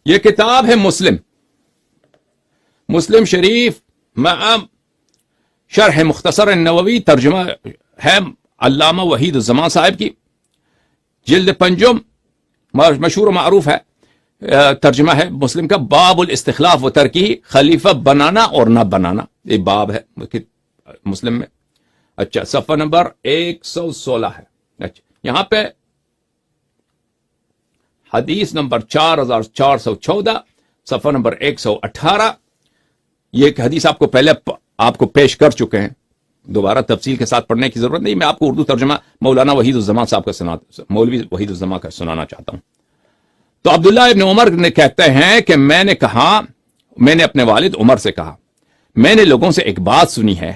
یہ کتاب ہے مسلم شریف شرح مختصر نووی، ترجمہ ہے علامہ وحید الزمان صاحب کی، جلد پنجم، مشہور و معروف ہے، ترجمہ ہے مسلم کا، باب الاستخلاف و ترکی، خلیفہ بنانا اور نہ بنانا، یہ باب ہے مسلم میں۔ اچھا، صفحہ نمبر 116 ہے۔ اچھا، یہاں پہ حدیث نمبر 4414، صفحہ نمبر 118، یہ ایک حدیث آپ کو پہلے آپ کو پیش کر چکے ہیں، دوبارہ تفصیل کے ساتھ پڑھنے کی ضرورت نہیں، میں آپ کو اردو ترجمہ مولانا وحید الزمان صاحب کا مولوی وحید الزمان کا سنانا چاہتا ہوں۔ تو عبداللہ ابن عمر نے کہتے ہیں کہ میں نے اپنے والد عمر سے کہا، میں نے لوگوں سے ایک بات سنی ہے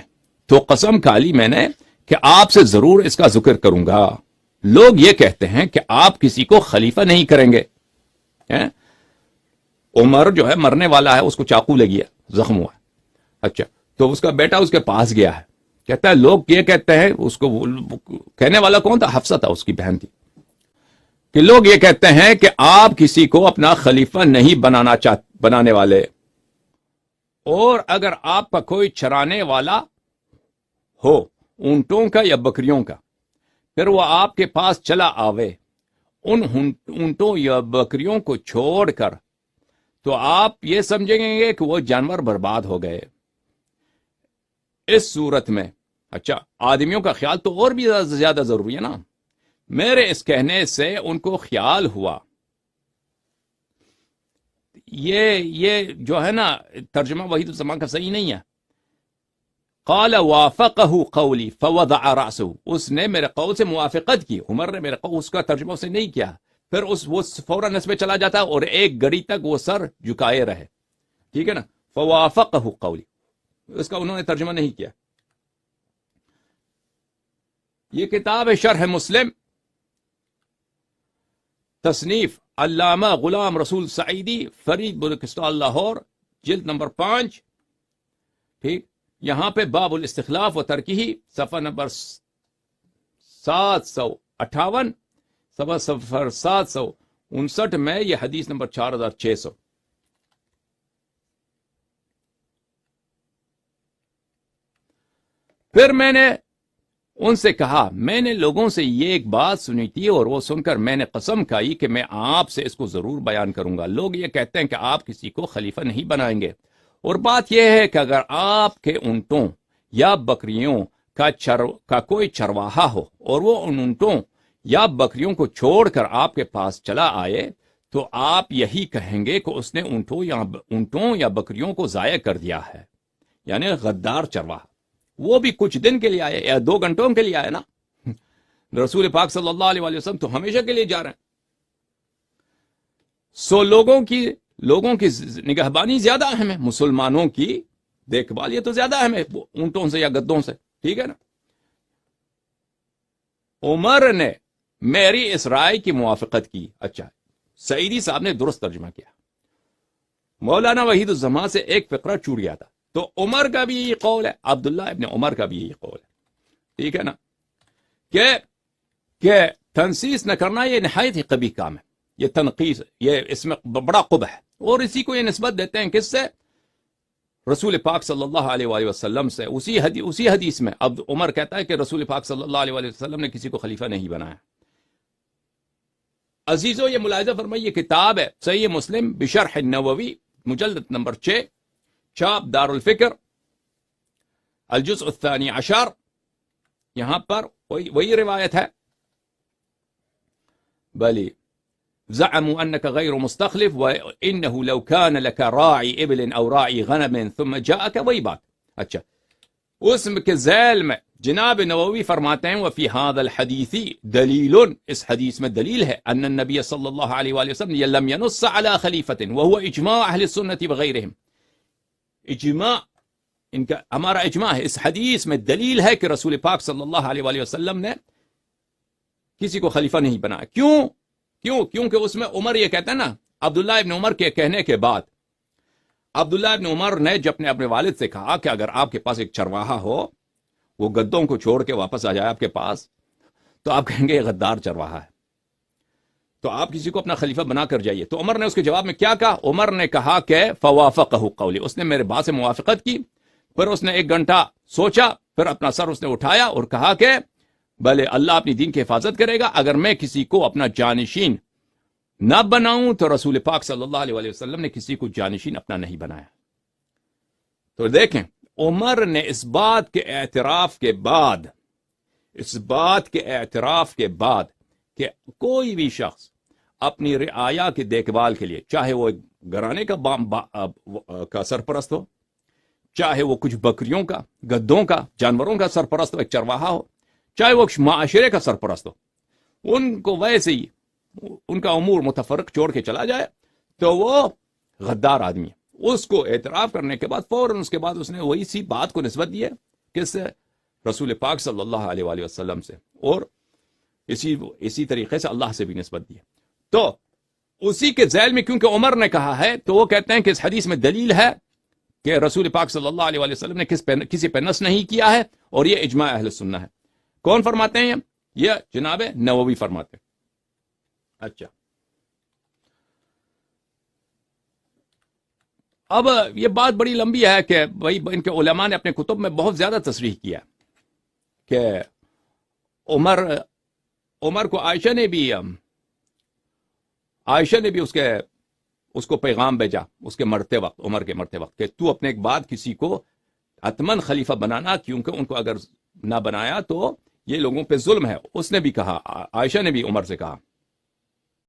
تو قسم کھا لی میں نے کہ آپ سے ضرور اس کا ذکر کروں گا۔ لوگ یہ کہتے ہیں کہ آپ کسی کو خلیفہ نہیں کریں گے۔ عمر جو ہے مرنے والا ہے، اس کو چاقو لگی ہے، زخم ہوا ہے۔ اچھا، تو اس کا بیٹا اس کے پاس گیا ہے، کہتا ہے لوگ یہ کہتے ہیں، اس کو کہنے والا کون تھا؟ حفصہ تھا، اس کی بہن تھی، کہ لوگ یہ کہتے ہیں کہ آپ کسی کو اپنا خلیفہ نہیں بنانے والے، اور اگر آپ کا کوئی چرانے والا ہو اونٹوں کا یا بکریوں کا، پھر وہ آپ کے پاس چلا آوے ان اونٹوں یا بکریوں کو چھوڑ کر، تو آپ یہ سمجھیں گے کہ وہ جانور برباد ہو گئے۔ اس صورت میں اچھا، آدمیوں کا خیال تو اور بھی زیادہ ضروری ہے نا۔ میرے اس کہنے سے ان کو خیال ہوا، یہ جو ہے نا ترجمہ وحید الزمان کا صحیح نہیں ہے۔ قال وافقہ قولی فوضع رأسہ، اس نے میرے قول سے موافقت کی، عمر نے میرے قول، اس کا ترجمہ اسے نہیں کیا، پھر وہ فوراً اس میں چلا جاتا اور ایک گھڑی تک وہ سر جھکائے رہے، ٹھیک ہے نا، فوافقہ قولی، اس کا انہوں نے ترجمہ نہیں کیا۔ یہ کتاب ہے شرح مسلم، تصنیف علامہ غلام رسول سعیدی، فرید بلوچستان لاہور، جلد نمبر 5، ٹھیک۔ یہاں پہ باب الاستخلاف و ترکی، صفحہ نمبر 758، صفحہ 759 میں یہ حدیث نمبر 4600۔ پھر میں نے ان سے کہا، میں نے لوگوں سے یہ ایک بات سنی تھی اور وہ سن کر میں نے قسم کھائی کہ میں آپ سے اس کو ضرور بیان کروں گا۔ لوگ یہ کہتے ہیں کہ آپ کسی کو خلیفہ نہیں بنائیں گے، اور بات یہ ہے کہ اگر آپ کے اونٹوں یا بکریوں کا کوئی چرواہا ہو اور وہ ان اونٹوں یا بکریوں کو چھوڑ کر آپ کے پاس چلا آئے، تو آپ یہی کہیں گے کہ اس نے اونٹوں یا بکریوں کو ضائع کر دیا ہے، یعنی غدار چرواہا۔ وہ بھی کچھ دن کے لیے آئے یا 2 گھنٹوں کے لیے آئے نا، رسول پاک صلی اللہ علیہ وسلم تو ہمیشہ کے لیے جا رہے ہیں۔ سو لوگوں کی نگہبانی زیادہ اہم ہے، مسلمانوں کی دیکھ بھال یہ تو زیادہ اہم ہے اونٹوں سے یا گدوں سے، ٹھیک ہے نا۔ عمر نے میری اس رائے کی موافقت کی۔ اچھا، سعیدی صاحب نے درست ترجمہ کیا، مولانا وحید الزمان سے ایک فقرہ چھوٹ گیا تھا، تو عمر کا بھی یہی قول ہے، عبداللہ ابن عمر کا بھی یہی قول ہے، ٹھیک ہے نا، کہ تنصیص نہ کرنا یہ نہایت ہی قبیح کام ہے، یہ تنقیص، یہ اس میں بڑا قبح ہے، اور اسی کو یہ نسبت دیتے ہیں کس سے؟ رسول پاک صلی اللہ علیہ وآلہ وسلم سے۔ اسی حدیث میں اب عمر کہتا ہے کہ رسول پاک صلی اللہ علیہ وآلہ وسلم نے کسی کو خلیفہ نہیں بنایا۔ عزیزو، یہ ملاحظہ فرمائیے، یہ کتاب ہے صحیح مسلم بشرح النووی، مجلد نمبر 6، چاپ دار الفکر، الجزء الثانی عشر، یہاں پر وہی روایت ہے، بلی زعموا انك غير مستخلف وانه لو كان لك راعي ابل او راعي غنم ثم جاءك، وہی بات۔ اچھا، اس کے ذیل میں جناب نووی فرماتے ہیں وفي هذا الحديث دلیل، اس حدیث میں دلیل ہے، ان النبي صلی اللہ علیہ وآلہ وسلم لم ينص على خلیفة وهو اجماع اہل السنة وغيرهم، اجماع ان کا ہمارا اجماع ہے، اس حدیث میں دلیل ہے کہ رسول پاک صلی اللہ علیہ وآلہ وسلم نے کسی کو خلیفہ نہیں بنایا۔ کیونکہ اس میں عمر یہ کہتا ہے نا، عبداللہ ابن عمر کے کہنے کے بعد عبداللہ ابن عمر نے جب اپنے والد سے کہا کہ اگر آپ کے پاس ایک چرواہا ہو، وہ گدوں کو چھوڑ کے واپس آ جائے آپ کے پاس، تو آپ کہیں گے یہ غدار چرواہا ہے۔ تو آپ کسی کو اپنا خلیفہ بنا کر جائیے. تو عمر نے اس کے جواب میں کیا کہا؟ عمر نے کہا کہ فوافقہ قولی، اس نے میرے بات سے موافقت کی. پھر اس نے 1 گھنٹہ سوچا، پھر اپنا سر اس نے اٹھایا اور کہا کہ بھلے اللہ اپنی دین کی حفاظت کرے گا، اگر میں کسی کو اپنا جانشین نہ بناؤں تو رسول پاک صلی اللہ علیہ وسلم نے کسی کو جانشین اپنا نہیں بنایا. تو دیکھیں عمر نے اس بات کے اعتراف کے بعد کہ کوئی بھی شخص اپنی رعایا کی دیکھ بھال کے لیے، چاہے وہ گھرانے کا سرپرست ہو، چاہے وہ کچھ بکریوں کا، گدوں کا، جانوروں کا سرپرست ہو، ایک چرواہا ہو، چاہے وہ معاشرے کا سرپرست ہو، ان کو ویسے ہی ان کا امور متفرق چھوڑ کے چلا جائے تو وہ غدار آدمی ہے. اس کو اعتراف کرنے کے بعد فوراً اس کے بعد اس نے وہی سی بات کو نسبت دی ہے کس سے؟ رسول پاک صلی اللہ علیہ وآلہ وسلم سے، اور اسی طریقے سے اللہ سے بھی نسبت دی ہے. تو اسی کے ذیل میں کیونکہ عمر نے کہا ہے تو وہ کہتے ہیں کہ اس حدیث میں دلیل ہے کہ رسول پاک صلی اللہ علیہ وآلہ وسلم نے کسی پہ نص نہیں کیا ہے، اور یہ اجماع اہل سنہ ہے. کون فرماتے ہیں یہ جناب نووی فرماتے ہیں. اچھا، اب یہ بات بڑی لمبی ہے کہ بھائی ان کے علماء نے اپنے کتب میں بہت زیادہ تصریح کیا کہ عمر کو عائشہ نے بھی اس کو پیغام بھیجا اس کے مرتے وقت، عمر کے مرتے وقت، کہ تو اپنے ایک بعد کسی کو حتمن خلیفہ بنانا، کیونکہ ان کو اگر نہ بنایا تو یہ لوگوں پہ ظلم ہے. اس نے بھی کہا، عائشہ نے بھی عمر سے کہا